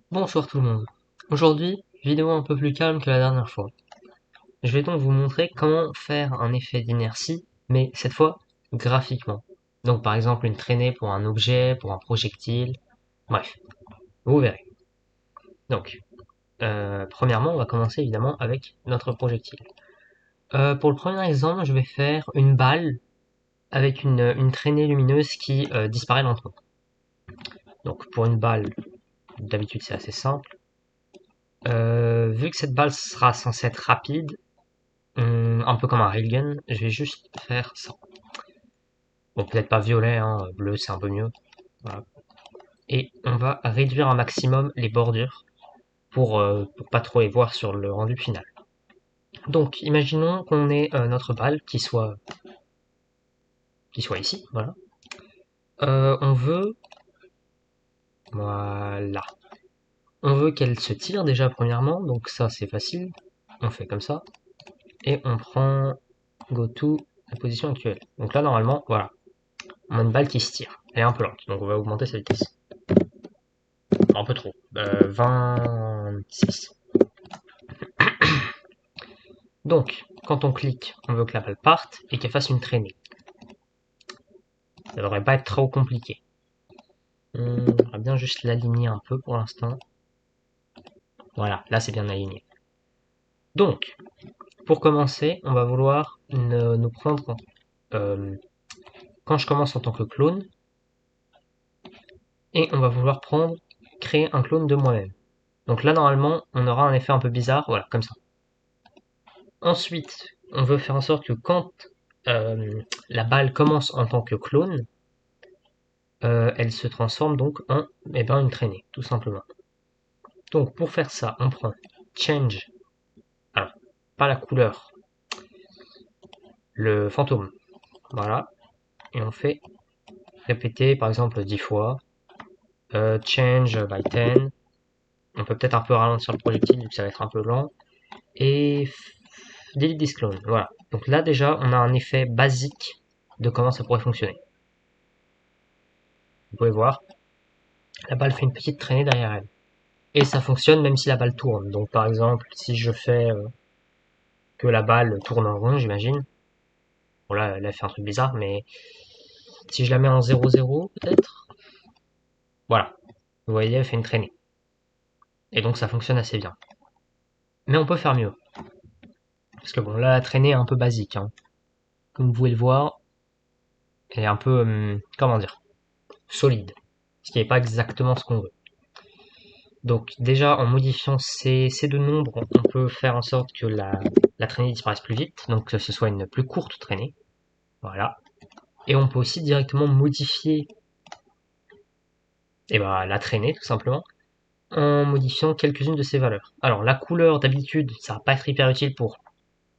Bonsoir tout le monde. Aujourd'hui, vidéo un peu plus calme que la dernière fois. Je vais donc vous montrer comment faire un effet d'inertie, mais cette fois graphiquement. Donc par exemple une traînée pour un objet, pour un projectile, bref, vous verrez. Donc, premièrement, on va commencer évidemment avec notre projectile. Pour le premier exemple, je vais faire une balle avec une traînée lumineuse qui disparaît lentement. Donc pour une balle, d'habitude c'est assez simple. Vu que cette balle sera censée être rapide, un peu comme un railgun, je vais juste faire ça. Bon, peut-être pas violet, hein, bleu c'est un peu mieux. Voilà. Et on va réduire un maximum les bordures pour pas trop les voir sur le rendu final. Donc, imaginons qu'on ait notre balle qui soit ici, voilà. On veut, voilà, on veut qu'elle se tire déjà premièrement, donc ça c'est facile. On fait comme ça et on prend go to la position actuelle. Donc là normalement, voilà, on a une balle qui se tire. Elle est un peu lente, donc on va augmenter sa vitesse. Un peu trop. 26. Donc, quand on clique, on veut que la balle parte et qu'elle fasse une traînée. Ça devrait pas être trop compliqué. On va bien juste l'aligner un peu pour l'instant. Voilà, là c'est bien aligné. Donc, pour commencer, on va vouloir nous prendre, euh, quand je commence en tant que clone, et on va vouloir créer un clone de moi-même. Donc là, normalement, on aura un effet un peu bizarre, voilà, comme ça. Ensuite, on veut faire en sorte que quand la balle commence en tant que clone, elle se transforme donc en une traînée, tout simplement. Donc pour faire ça, on prend change, alors pas la couleur, le fantôme, voilà, et on fait répéter par exemple 10 fois, change by 10, on peut peut-être un peu ralentir le projectile vu que ça va être un peu lent, et delete this clone, voilà. Donc là déjà on a un effet basique de comment ça pourrait fonctionner. Vous pouvez voir, la balle fait une petite traînée derrière elle. Et ça fonctionne même si la balle tourne. Donc par exemple, si je fais que la balle tourne en rond, j'imagine. Bon là, elle a fait un truc bizarre, mais si je la mets en 0-0, peut-être. Voilà. Vous voyez, elle fait une traînée. Et donc ça fonctionne assez bien. Mais on peut faire mieux. Parce que bon, là, la traînée est un peu basique, hein. Comme vous pouvez le voir, elle est un peu, comment dire, solide. Ce qui n'est pas exactement ce qu'on veut. Donc déjà, en modifiant ces deux nombres, on peut faire en sorte que la traînée disparaisse plus vite. Donc que ce soit une plus courte traînée. Voilà. Et on peut aussi directement modifier la traînée, tout simplement, en modifiant quelques-unes de ses valeurs. Alors la couleur, d'habitude, ça va pas être hyper utile pour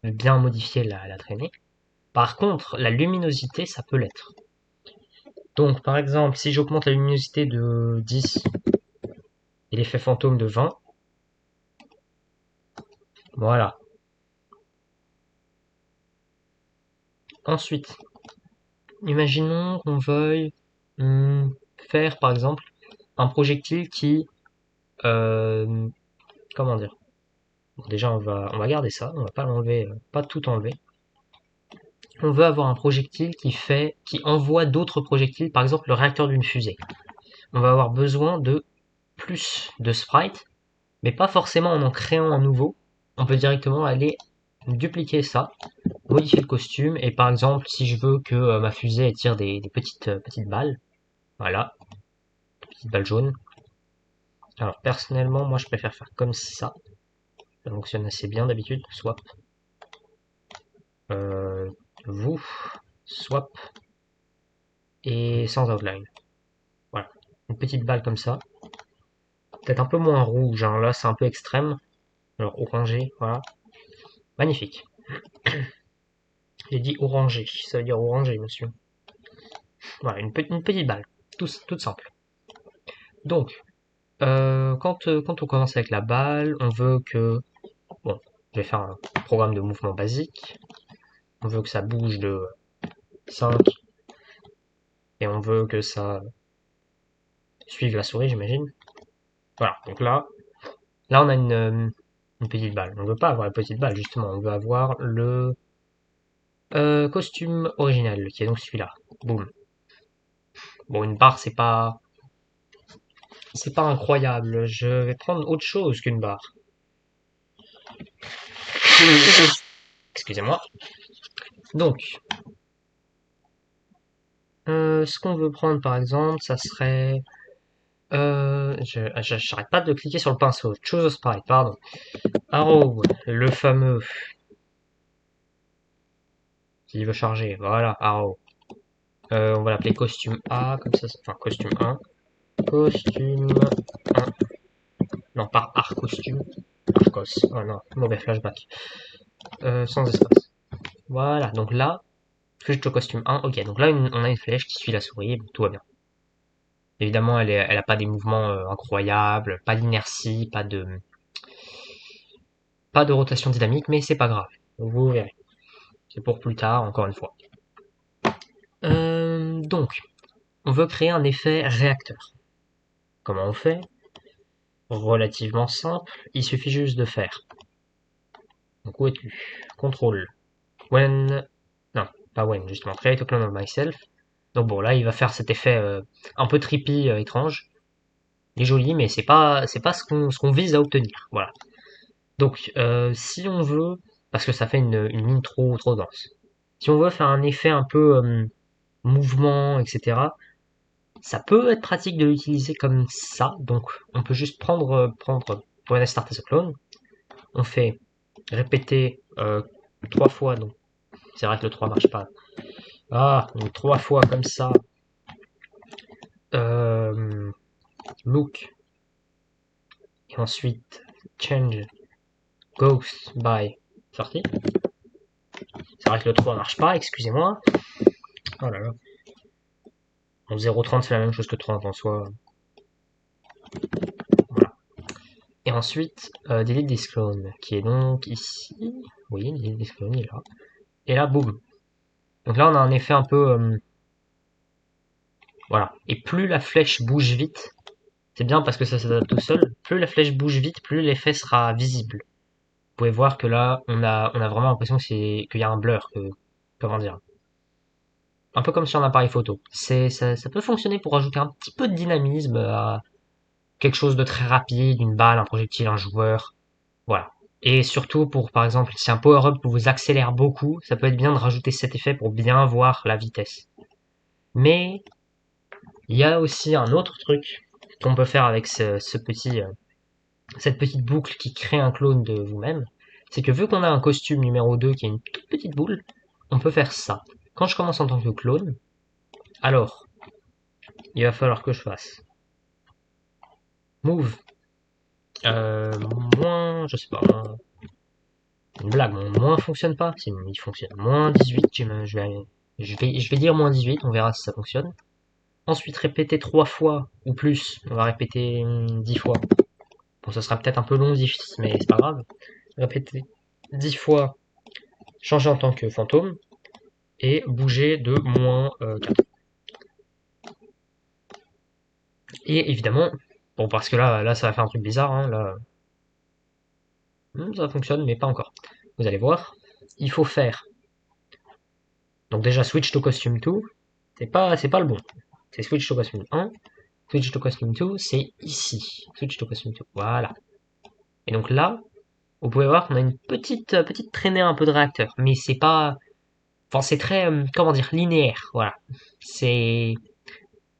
bien modifier la traînée. Par contre, la luminosité, ça peut l'être. Donc par exemple, si j'augmente la luminosité de 10 et l'effet fantôme de 20, voilà. Ensuite, imaginons qu'on veuille faire par exemple un projectile qui, euh, comment dire, bon, déjà on va garder ça, on va pas l'enlever, pas tout enlever. On veut avoir un projectile qui envoie d'autres projectiles, par exemple le réacteur d'une fusée. On va avoir besoin de plus de sprites, mais pas forcément en créant un nouveau. On peut directement aller dupliquer ça, modifier le costume, et par exemple, si je veux que ma fusée tire des petites balles, voilà, petites balles jaunes. Alors personnellement, moi je préfère faire comme ça. Ça fonctionne assez bien d'habitude. Swap. Euh, vous, swap, et sans outline. Voilà. Une petite balle comme ça. Peut-être un peu moins rouge, hein. Là c'est un peu extrême. Alors orangé, voilà. Magnifique. J'ai dit orangé, ça veut dire orangé, monsieur. Voilà, une petite balle, toute simple. Donc, quand on commence avec la balle, on veut que... Bon, je vais faire un programme de mouvement basique. On veut que ça bouge de 5, et on veut que ça suive la souris, j'imagine. Voilà, donc là on a une petite balle. On veut pas avoir la petite balle, justement, on veut avoir le costume original, qui est donc celui-là. Boum. Bon, une barre, c'est pas incroyable. Je vais prendre autre chose qu'une barre. Excusez-moi. Donc, ce qu'on veut prendre, par exemple, ça serait... j'arrête pas de cliquer sur le pinceau. Choose a sprite, pardon. Arrow, le fameux qui veut charger. Voilà, Arrow. On va l'appeler costume A, comme ça, enfin costume 1. Costume 1. Non, pas art costume. Arcos. Oh non, mauvais flashback. Sans espace. Voilà, donc là, switch au costume 1. Ok, donc là, on a une flèche qui suit la souris, bon, tout va bien. Évidemment, elle a pas des mouvements incroyables, pas d'inertie, pas de rotation dynamique, mais c'est pas grave. Vous verrez. C'est pour plus tard, encore une fois. Donc, on veut créer un effet réacteur. Comment on fait? Relativement simple, il suffit juste de faire. Donc où es-tu? Contrôle. When... Non, pas when, justement. Create a clone of myself. Donc bon, là, il va faire cet effet un peu trippy, étrange. Il est joli, mais c'est pas ce qu'on vise à obtenir. Voilà. Donc, si on veut, parce que ça fait une ligne trop dense. Si on veut faire un effet un peu mouvement, etc., ça peut être pratique de l'utiliser comme ça. Donc, on peut juste prendre when I start as a clone. On fait répéter 3 fois. Donc, c'est vrai que le 3 marche pas. Ah, donc 3 fois comme ça. Euh, look. Et ensuite, change ghost by 30. C'est vrai que le 3 marche pas, excusez-moi. Oh là là. Donc 0,30 c'est la même chose que 30 en soi. Voilà. Et ensuite, delete this clone, qui est donc ici. Oui, delete this clone, il est là. Et là, boum. Donc là, on a un effet un peu... voilà. Et plus la flèche bouge vite, c'est bien parce que ça s'adapte tout seul, plus la flèche bouge vite, plus l'effet sera visible. Vous pouvez voir que là, on a vraiment l'impression qu'il y a un blur, comment dire, un peu comme sur un appareil photo. Ça peut fonctionner pour ajouter un petit peu de dynamisme à quelque chose de très rapide, une balle, un projectile, un joueur, voilà. Et surtout pour, par exemple, si un power-up vous accélère beaucoup, ça peut être bien de rajouter cet effet pour bien voir la vitesse. Mais il y a aussi un autre truc qu'on peut faire avec cette petite boucle qui crée un clone de vous-même, c'est que vu qu'on a un costume numéro 2 qui est une toute petite boule, on peut faire ça. Quand je commence en tant que clone, alors, il va falloir que je fasse move, euh, je sais pas, une blague, moins fonctionne pas, il fonctionne, moins 18, je vais dire moins 18, on verra si ça fonctionne. Ensuite, répéter 3 fois ou plus, on va répéter 10 fois. Bon, ça sera peut-être un peu long, 10, mais c'est pas grave. Répéter 10 fois, changer en tant que fantôme, et bouger de moins 4. Et évidemment, bon, parce que là ça va faire un truc bizarre, hein, là, ça fonctionne, mais pas encore. Vous allez voir, il faut faire. Donc déjà, switch to costume 2, c'est pas le bon. C'est switch to costume 1, switch to costume 2, c'est ici. Switch to costume 2, voilà. Et donc là, vous pouvez voir qu'on a une petite traînée un peu de réacteur, mais c'est pas, enfin c'est très, comment dire, linéaire, voilà. C'est,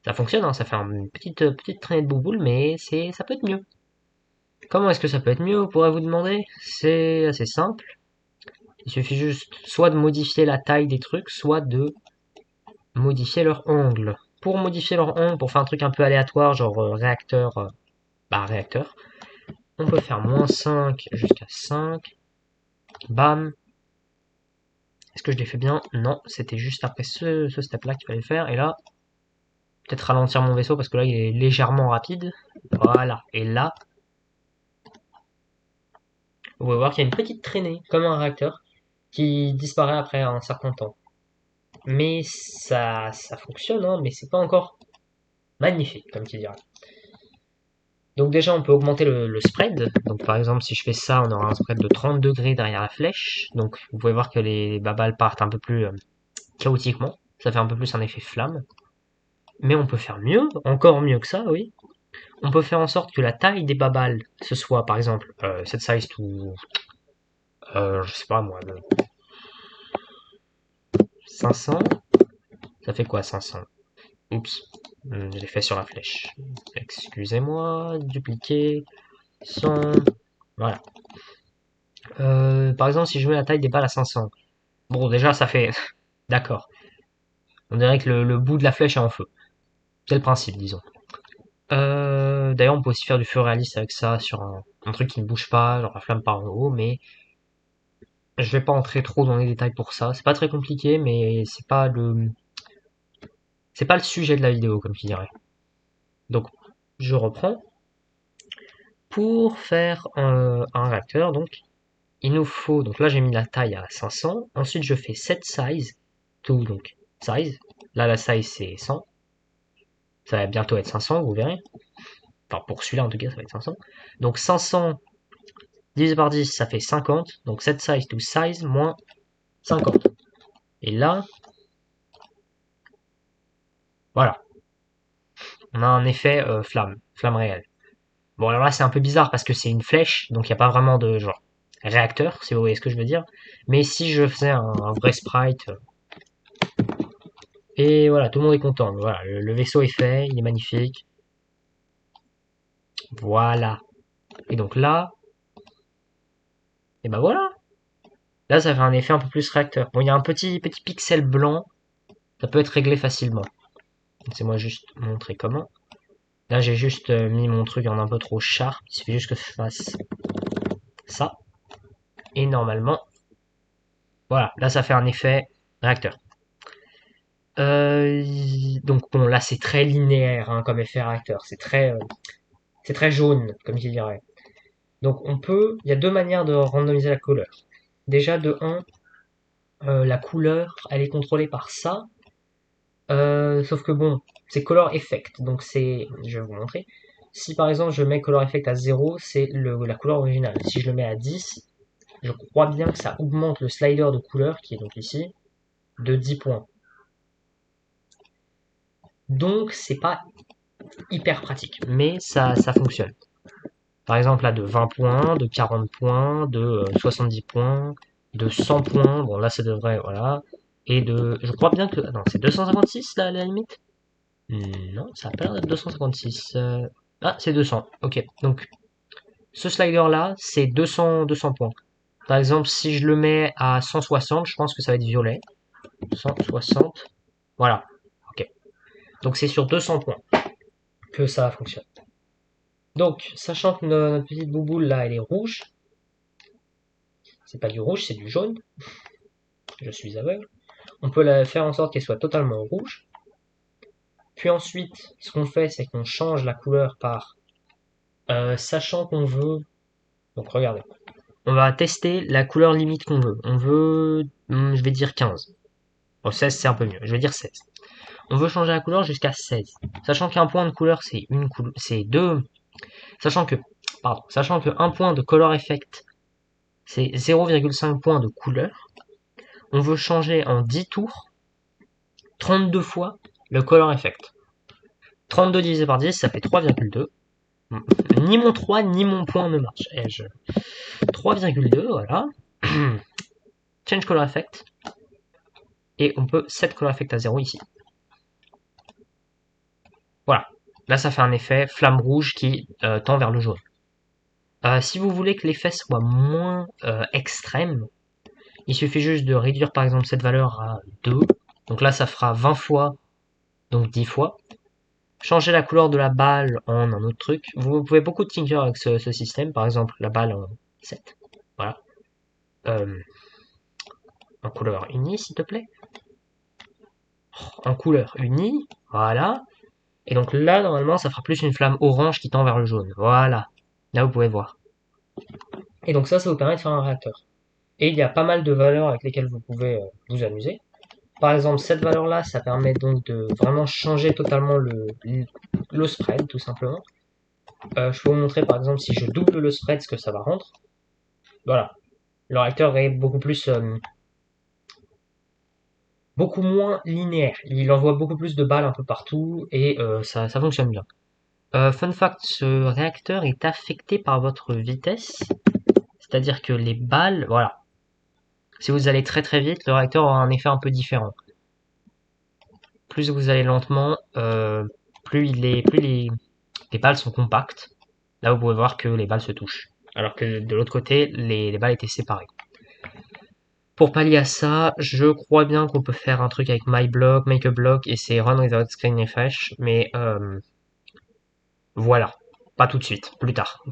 ça fonctionne, hein, ça fait une petite traînée de bouboule, mais ça peut être mieux. Comment est-ce que ça peut être mieux, vous pourrez vous demander? C'est assez simple. Il suffit juste soit de modifier la taille des trucs, soit de modifier leur angle. Pour modifier leur angle, pour faire un truc un peu aléatoire, genre réacteur, on peut faire moins 5 jusqu'à 5. Bam. Est-ce que je l'ai fait bien? Non, c'était juste après ce step-là qu'il fallait faire. Et là, peut-être ralentir mon vaisseau parce que là, il est légèrement rapide. Voilà. Et là, vous pouvez voir qu'il y a une petite traînée, comme un réacteur, qui disparaît après un certain temps. Mais ça fonctionne, hein, mais c'est pas encore magnifique, comme tu dirais. Donc déjà, on peut augmenter le spread. Donc par exemple, si je fais ça, on aura un spread de 30 degrés derrière la flèche. Donc vous pouvez voir que les babales partent un peu plus chaotiquement. Ça fait un peu plus un effet flamme. Mais on peut faire mieux, encore mieux que ça, oui. On peut faire en sorte que la taille des babales, ce soit par exemple cette size to, je sais pas moi, 500. Ça fait quoi 500? Oups, je l'ai fait sur la flèche. Excusez-moi, dupliquer, 100, voilà. Par exemple, si je mets la taille des balles à 500, bon déjà ça fait, d'accord. On dirait que le bout de la flèche est en feu. C'est le principe, disons. D'ailleurs, on peut aussi faire du feu réaliste avec ça sur un truc qui ne bouge pas, genre la flamme par en haut, mais je vais pas entrer trop dans les détails pour ça. C'est pas très compliqué, mais c'est pas le sujet de la vidéo, comme je dirais. Donc, je reprends. Pour faire un réacteur, donc, il nous faut, donc là j'ai mis la taille à 500, ensuite je fais set size, tout, donc, size. Là la size c'est 100, ça va bientôt être 500, vous verrez. Enfin, pour celui-là en tout cas, ça va être 500. Donc 500 divisé par 10, ça fait 50, donc set size to size moins 50. Et là, voilà, on a un effet flamme réelle. Bon, alors là, c'est un peu bizarre parce que c'est une flèche, donc il n'y a pas vraiment de genre réacteur, si vous voyez ce que je veux dire. Mais si je faisais un vrai sprite, et voilà, tout le monde est content. Voilà, le vaisseau est fait, il est magnifique. Voilà. Et donc là, et ben voilà. Là, ça fait un effet un peu plus réacteur. Bon, il y a un petit pixel blanc, ça peut être réglé facilement. Laissez-moi juste montrer comment. Là, j'ai juste mis mon truc en un peu trop sharp. Il suffit juste que je fasse ça. Et normalement, voilà, là, ça fait un effet réacteur. Donc bon, là, c'est très linéaire hein, comme effet réacteur. C'est très jaune, comme je dirais. Donc il y a deux manières de randomiser la couleur. Déjà, de 1, la couleur, elle est contrôlée par ça. Sauf que bon, c'est color effect. Donc je vais vous montrer. Si par exemple je mets color effect à 0, c'est la couleur originale. Si je le mets à 10, je crois bien que ça augmente le slider de couleur, qui est donc ici, de 10 points. Donc c'est pas hyper pratique, mais ça fonctionne. Par exemple là de 20 points, de 40 points, de 70 points, de 100 points, bon là ça devrait, voilà, et je crois bien que, non c'est 256 là à la limite. Non, ça a pas l'air d'être 256. Ah, c'est 200. Ok. Donc, ce slider-là, c'est 200 points. Par exemple, si je le mets à 160, je pense que ça va être violet. 160. Voilà. Ok. Donc, c'est sur 200 points que ça fonctionne. Donc, sachant que notre petite bouboule là, elle est rouge. C'est pas du rouge, c'est du jaune. Je suis aveugle. On peut la faire en sorte qu'elle soit totalement rouge. Puis ensuite, ce qu'on fait, c'est qu'on change la couleur par sachant qu'on veut. Donc, regardez. On va tester la couleur limite qu'on veut. On veut, je vais dire 15. Bon, 16 c'est un peu mieux. Je vais dire 16. On veut changer la couleur jusqu'à 16. Sachant qu'un point de couleur c'est une couleur, c'est deux. Sachant que un point de color effect c'est 0,5 points de couleur. On veut changer en 10 tours 32 fois le color effect. 32 divisé par 10 ça fait 3,2. Ni mon 3 ni mon point ne marche. 3,2 voilà. Change color effect. Et on peut set color effect à 0 ici. Voilà. Là, ça fait un effet flamme rouge qui tend vers le jaune. Si vous voulez que l'effet soit moins extrême, il suffit juste de réduire par exemple cette valeur à 2. Donc là, ça fera 20 fois, donc 10 fois. Changer la couleur de la balle en un autre truc. Vous pouvez beaucoup tinker avec ce système. Par exemple, la balle en 7. Voilà. En couleur unie, s'il te plaît. En couleur unie. Voilà. Et donc là, normalement, ça fera plus une flamme orange qui tend vers le jaune. Voilà. Là, vous pouvez voir. Et donc ça vous permet de faire un réacteur. Et il y a pas mal de valeurs avec lesquelles vous pouvez vous amuser. Par exemple, cette valeur-là, ça permet donc de vraiment changer totalement le spread, tout simplement. Je peux vous montrer par exemple si je double le spread ce que ça va rendre. Voilà, le réacteur est beaucoup moins linéaire. Il envoie beaucoup plus de balles un peu partout et ça fonctionne bien. Fun fact, ce réacteur est affecté par votre vitesse, c'est-à-dire que les balles, voilà, si vous allez très très vite, le réacteur aura un effet un peu différent. Plus vous allez lentement, plus les balles sont compactes. Là, vous pouvez voir que les balles se touchent. Alors que de l'autre côté, les balles étaient séparées. Pour pallier à ça, je crois bien qu'on peut faire un truc avec MyBlock, Make a Block et c'est Run Without Screen Refresh, mais voilà. Pas tout de suite, plus tard.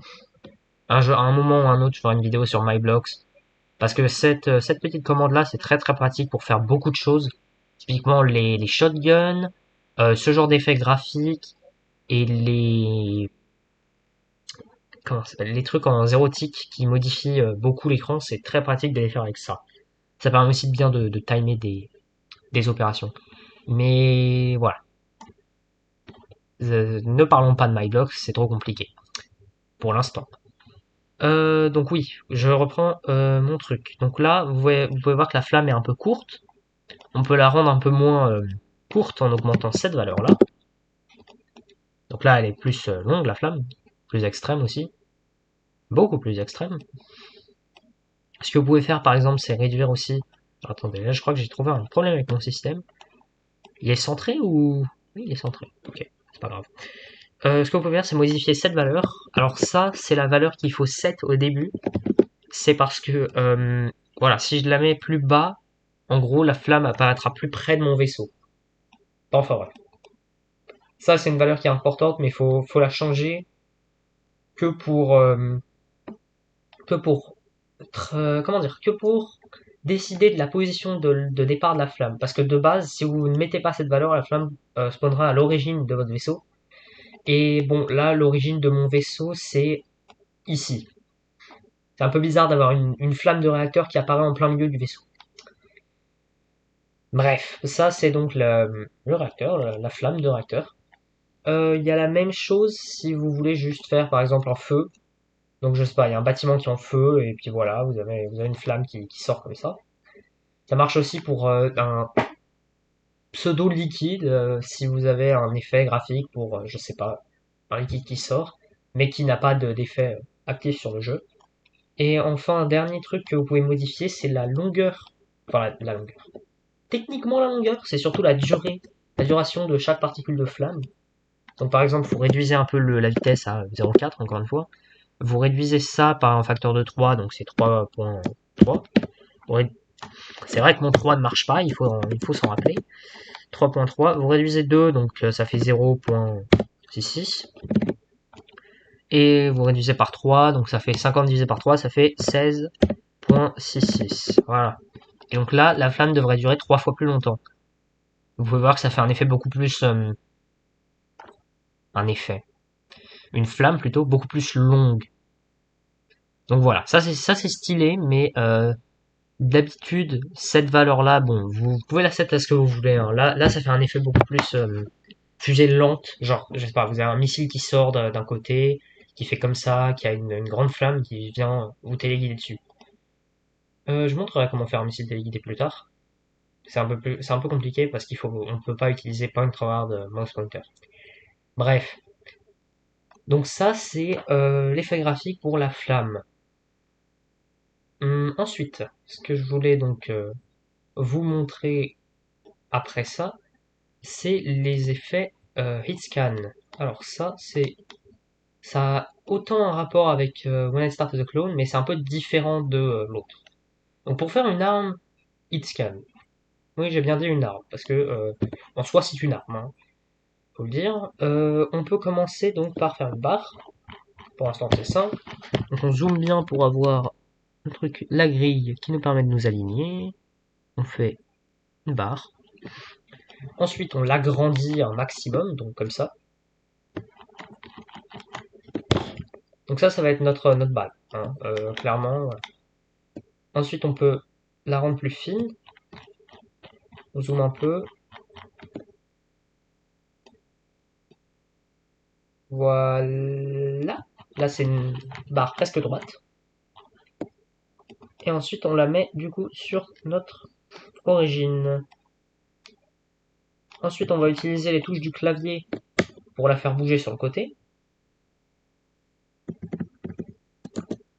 À un moment ou un autre, je ferai une vidéo sur MyBlocks. Parce que cette petite commande-là, c'est très très pratique pour faire beaucoup de choses. Typiquement les shotguns, ce genre d'effets graphiques et comment ça s'appelle, les trucs en zéro tick qui modifient beaucoup l'écran, c'est très pratique de les faire avec ça. Ça permet aussi de bien de timer des opérations. Mais voilà. Ne parlons pas de MyBlocks, c'est trop compliqué. Pour l'instant. Donc oui, je reprends mon truc. Donc là, vous pouvez voir que la flamme est un peu courte. On peut la rendre un peu moins courte en augmentant cette valeur-là. Donc là, elle est plus longue, la flamme. Plus extrême aussi. Beaucoup plus extrême. Ce que vous pouvez faire, par exemple, c'est réduire aussi... Attendez, là, je crois que j'ai trouvé un problème avec mon système. Il est centré ou... Oui, il est centré. Ok, c'est pas grave. Ce que vous pouvez faire, c'est modifier cette valeur. Alors ça, c'est la valeur qu'il faut set au début. C'est parce que, voilà, si je la mets plus bas, en gros, la flamme apparaîtra plus près de mon vaisseau. Enfin, voilà. Ça, c'est une valeur qui est importante, mais faut la changer que pour, que pour, comment dire, que pour décider de la position de départ de la flamme. Parce que de base, si vous ne mettez pas cette valeur, la flamme spawnera à l'origine de votre vaisseau. Et bon, là, l'origine de mon vaisseau, c'est ici. C'est un peu bizarre d'avoir une flamme de réacteur qui apparaît en plein milieu du vaisseau. Bref, ça c'est donc le réacteur, la flamme de réacteur. Il y a la même chose si vous voulez juste faire par exemple un feu. Donc je sais pas, il y a un bâtiment qui est en feu et puis voilà, vous avez une flamme qui sort comme ça. Ça marche aussi pour un pseudo liquide si vous avez un effet graphique pour, je sais pas, un liquide qui sort, mais qui n'a pas d'effet actif sur le jeu. Et enfin, un dernier truc que vous pouvez modifier, c'est la longueur. Enfin, la longueur. Techniquement, la longueur, c'est surtout la duration de chaque particule de flamme. Donc par exemple, vous réduisez un peu la vitesse à 0,4, encore une fois. Vous réduisez ça par un facteur de 3, donc c'est 3.3. C'est vrai que mon 3 ne marche pas, il faut s'en rappeler. 3.3, vous réduisez 2, donc ça fait 0.66. Et vous réduisez par 3, donc ça fait 50 divisé par 3, ça fait 16.66. Voilà. Et donc là, la flamme devrait durer 3 fois plus longtemps. Vous pouvez voir que ça fait un effet beaucoup plus... un effet. Une flamme plutôt beaucoup plus longue. Donc voilà, ça c'est stylé, mais d'habitude cette valeur-là, bon, vous pouvez la set à ce que vous voulez. Hein. Là, ça fait un effet beaucoup plus fusée lente, genre, je sais pas, vous avez un missile qui sort d'un côté, qui fait comme ça, qui a une grande flamme qui vient vous téléguider dessus. Je montrerai comment faire un missile téléguidé plus tard. C'est un peu compliqué parce on peut pas utiliser point forward mouse pointer. Bref, donc ça c'est l'effet graphique pour la flamme. Ensuite, ce que je voulais donc vous montrer après ça, c'est les effets hit scan. Alors ça a autant un rapport avec When I Start the Clone, mais c'est un peu différent de l'autre. Donc pour faire une arme hit scan, oui j'ai bien dit une arme, parce que en soi c'est une arme, hein, faut le dire. On peut commencer donc par faire une barre. Pour l'instant c'est simple. Donc on zoome bien pour avoir le truc, la grille qui nous permet de nous aligner. On fait une barre. Ensuite, on l'agrandit un maximum, donc comme ça. Donc ça va être notre balle, hein, clairement. Voilà. Ensuite, on peut la rendre plus fine. On zoome un peu. Voilà. Là, c'est une barre presque droite. Et ensuite, on la met du coup sur notre origine. Ensuite, on va utiliser les touches du clavier pour la faire bouger sur le côté.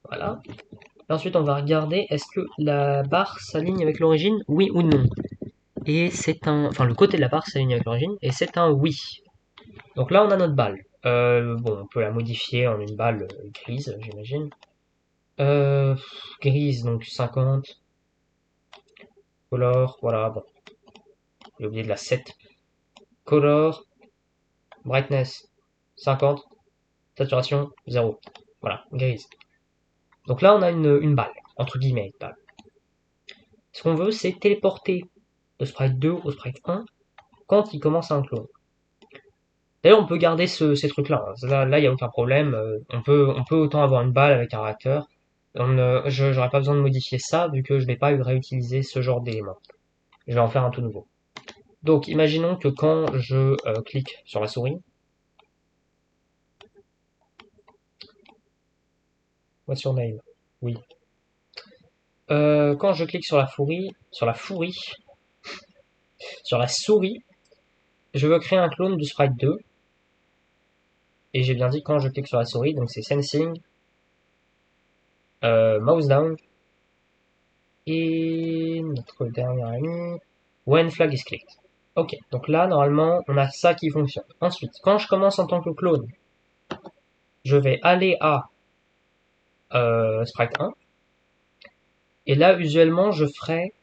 Voilà. Et ensuite, on va regarder est-ce que la barre s'aligne avec l'origine, oui ou non. Et c'est un... Enfin, le côté de la barre s'aligne avec l'origine, et c'est un oui. Donc là, on a notre balle. Bon, on peut la modifier en une balle grise, j'imagine. Grise, donc 50. Color, voilà, bon. J'ai oublié de la 7. Color, brightness, 50. Saturation, 0. Voilà, grise. Donc là, on a une balle, entre guillemets, une balle. Ce qu'on veut, c'est téléporter le sprite 2 au sprite 1 quand il commence à un clone. D'ailleurs, on peut garder ces trucs-là. Là, il n'y a aucun problème. On peut autant avoir une balle avec un réacteur. J'aurais pas besoin de modifier ça vu que je vais pas réutiliser ce genre d'éléments. Je vais en faire un tout nouveau. Donc, imaginons que quand je clique sur la souris, what's your name? Oui. Quand je clique sur la souris, sur la souris, je veux créer un clone du sprite 2. Et j'ai bien dit quand je clique sur la souris, donc c'est sensing, mouse down, et notre dernier ami, when flag is clicked. Ok, donc là, normalement, on a ça qui fonctionne. Ensuite, quand je commence en tant que clone, je vais aller à sprite 1, et là, usuellement, je ferai...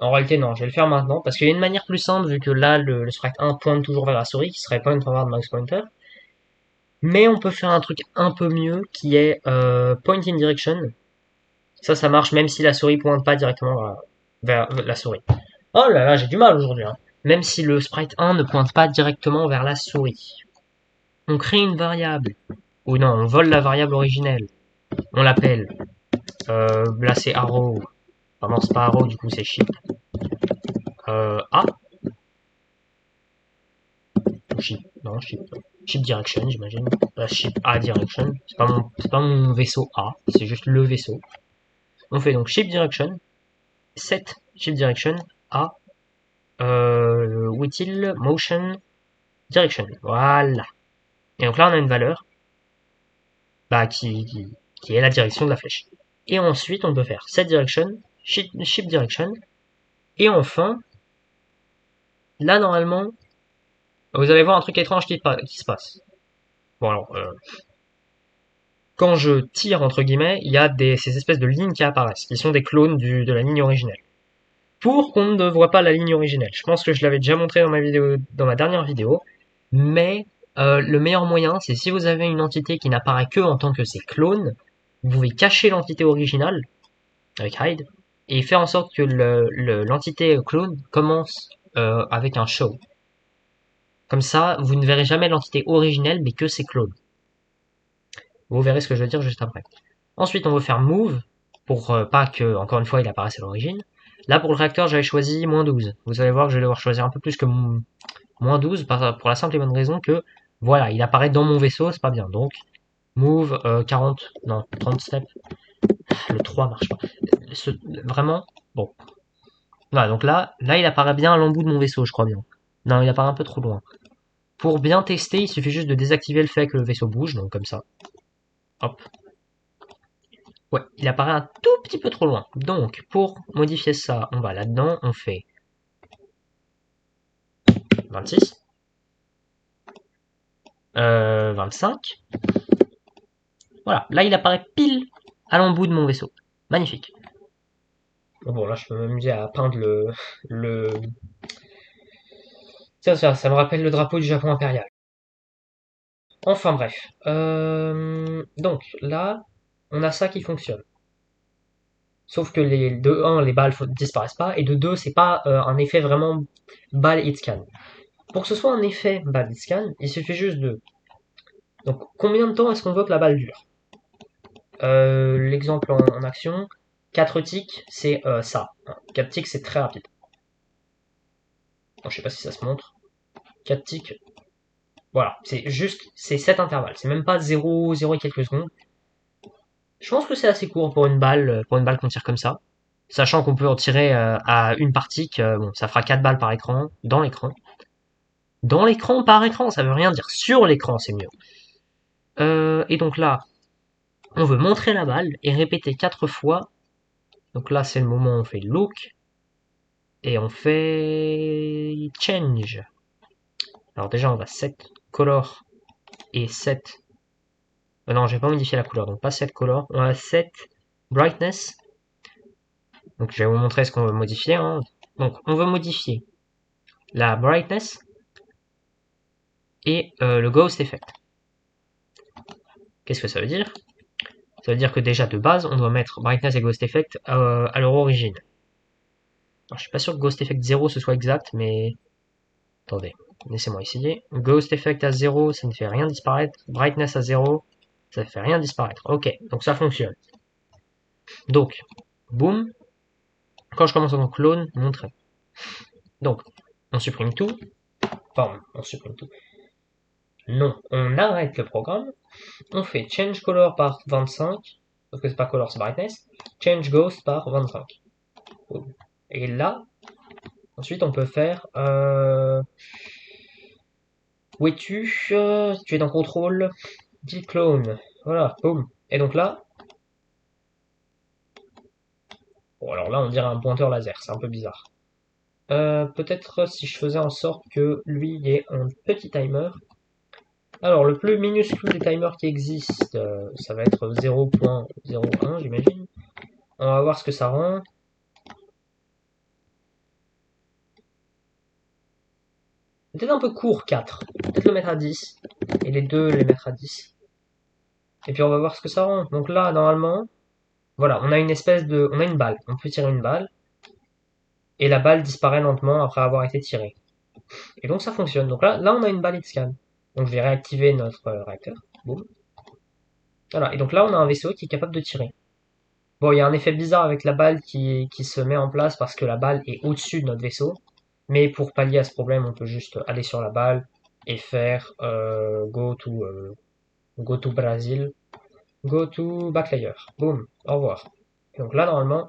En réalité, non, je vais le faire maintenant, parce qu'il y a une manière plus simple, vu que là, le sprite 1 pointe toujours vers la souris, qui serait point forward mouse pointer. Mais on peut faire un truc un peu mieux, qui est point in direction. Ça marche même si la souris pointe pas directement vers la souris. Oh là là, j'ai du mal aujourd'hui, hein. Même si le sprite 1 ne pointe pas directement vers la souris. On crée une variable. Ou non, on vole la variable originelle. On l'appelle. Là c'est arrow. Enfin non, c'est pas arrow, du coup c'est ship. A. Ship. Non, ship. Ship direction, j'imagine. Ship A direction. C'est pas mon vaisseau A. C'est juste le vaisseau. On fait donc ship direction. Set ship direction A. Wheatil motion direction. Voilà. Et donc là, on a une valeur bah, qui est la direction de la flèche. Et ensuite, on peut faire set direction, ship direction, et enfin, là, normalement, vous allez voir un truc étrange qui se passe. Bon, alors, quand je tire, entre guillemets, il y a ces espèces de lignes qui apparaissent, qui sont des clones de la ligne originelle. Pour qu'on ne voit pas la ligne originelle. Je pense que je l'avais déjà montré dans ma dernière vidéo, mais le meilleur moyen, c'est si vous avez une entité qui n'apparaît que en tant que ses clones, vous pouvez cacher l'entité originale avec hide et faire en sorte que l'entité clone commence avec un show. Comme ça, vous ne verrez jamais l'entité originelle, mais que ses clones. Vous verrez ce que je veux dire juste après. Ensuite, on veut faire move pour pas que, encore une fois, il apparaisse à l'origine. Là, pour le réacteur, j'avais choisi -12. Vous allez voir que je vais devoir choisir un peu plus que -12 pour la simple et bonne raison que, voilà, il apparaît dans mon vaisseau, c'est pas bien. Donc, move 40, non, 30 steps. Le 3 marche pas. Vraiment, bon. Voilà, donc là, il apparaît bien à l'embout de mon vaisseau, je crois bien. Non, il apparaît un peu trop loin. Pour bien tester, il suffit juste de désactiver le fait que le vaisseau bouge, donc comme ça. Hop. Ouais, il apparaît un tout petit peu trop loin. Donc, pour modifier ça, on va là-dedans, on fait 26, 25. Voilà, là il apparaît pile à l'embout de mon vaisseau. Magnifique. Bon, là je peux m'amuser à peindre le... Tiens, ça me rappelle le drapeau du Japon impérial. Enfin bref. Donc là, on a ça qui fonctionne. Sauf que de 1, les balles disparaissent pas, et de 2, c'est pas un effet vraiment balle hit scan. Pour que ce soit un effet balle hit scan, il suffit juste de... Donc combien de temps est-ce qu'on veut que la balle dure? L'exemple en action, 4 ticks, c'est ça. 4 ticks, c'est très rapide. Bon, je sais pas si ça se montre. 4 ticks. Voilà, c'est cet intervalle, c'est même pas 0, 0 et quelques secondes. Je pense que c'est assez court pour une balle qu'on tire comme ça. Sachant qu'on peut en tirer à une partie, que bon, ça fera 4 balles par écran, dans l'écran. Dans l'écran, par écran, ça veut rien dire. Sur l'écran, c'est mieux. Et donc là, on veut montrer la balle et répéter 4 fois. Donc là, c'est le moment où on fait look et on fait change. Alors déjà, on va set color et set. Non, j'ai pas modifié la couleur, donc pas set color. On va set brightness. Donc je vais vous montrer ce qu'on veut modifier. Hein. Donc on veut modifier la brightness et le ghost effect. Qu'est-ce que ça veut dire? Ça veut dire que déjà de base, on doit mettre brightness et ghost effect à leur origine. Alors, je suis pas sûr que ghost effect 0 ce soit exact, mais attendez, laissez-moi essayer. Ghost effect à 0, ça ne fait rien disparaître. Brightness à 0, ça ne fait rien disparaître. Ok, donc ça fonctionne. Donc, boum. Quand je commence en clone, montrer. Donc, on supprime tout. Enfin, on supprime tout. Non, on arrête le programme. On fait change color par 25. Parce que c'est pas color, c'est brightness. Change ghost par 25. Et là, ensuite, on peut faire... où es-tu? Tu es dans contrôle. Dit clone. Voilà, boum. Et donc là... Bon, alors là, on dirait un pointeur laser. C'est un peu bizarre. Peut-être si je faisais en sorte que lui ait un petit timer. Alors, le plus minuscule des timers qui existent, ça va être 0.01, j'imagine. On va voir ce que ça rend. Peut-être un peu court, 4. Peut-être le mettre à 10. Et les deux, les mettre à 10. Et puis on va voir ce que ça rend. Donc là, normalement, voilà, on a une espèce de... On a une balle. On peut tirer une balle. Et la balle disparaît lentement après avoir été tirée. Et donc ça fonctionne. Donc là on a une balle X-Scan. Donc je vais réactiver notre réacteur. Boum. Voilà. Et donc là, on a un vaisseau qui est capable de tirer. Bon, il y a un effet bizarre avec la balle qui se met en place parce que la balle est au-dessus de notre vaisseau. Mais pour pallier à ce problème, on peut juste aller sur la balle et faire go to Brazil, go to back layer. Boum, au revoir. Et donc là, normalement,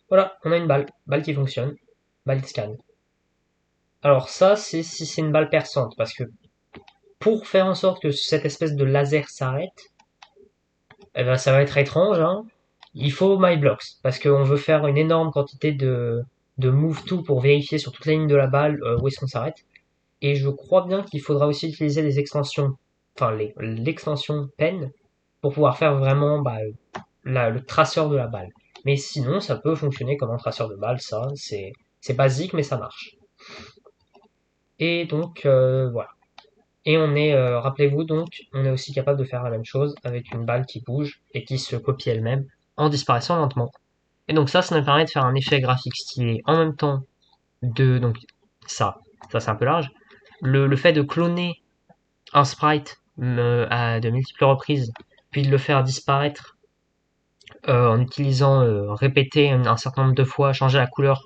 voilà, on a une balle qui fonctionne, balle scan. Alors ça, c'est si c'est une balle perçante, parce que pour faire en sorte que cette espèce de laser s'arrête, eh ben, ça va être étrange, hein. Il faut MyBlocks, parce qu'on veut faire une énorme quantité de move to pour vérifier sur toute la ligne de la balle où est-ce qu'on s'arrête. Et je crois bien qu'il faudra aussi utiliser les extensions, enfin l'extension pen, pour pouvoir faire vraiment le traceur de la balle. Mais sinon, ça peut fonctionner comme un traceur de balle, ça, c'est basique, mais ça marche. Et donc, voilà. Et on est, rappelez-vous donc, on est aussi capable de faire la même chose avec une balle qui bouge et qui se copie elle-même en disparaissant lentement. Et donc ça nous permet de faire un effet graphique stylé en même temps donc ça c'est un peu large. Le fait de cloner un sprite à de multiples reprises, puis de le faire disparaître en utilisant répéter un certain nombre de fois, changer la couleur,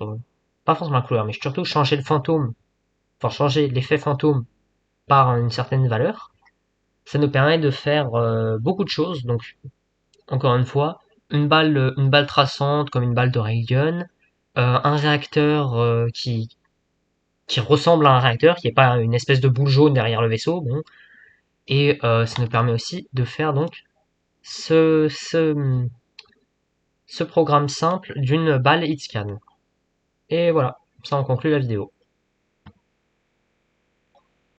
pas forcément la couleur, mais surtout changer le fantôme, enfin changer l'effet fantôme par une certaine valeur, ça nous permet de faire beaucoup de choses. Donc encore une fois, une balle traçante comme une balle de Raygun, un réacteur qui ressemble à un réacteur, qui n'est pas une espèce de boule jaune derrière le vaisseau, bon, et ça nous permet aussi de faire donc ce, ce, ce programme simple d'une balle hitscan. Et voilà, ça en conclut la vidéo.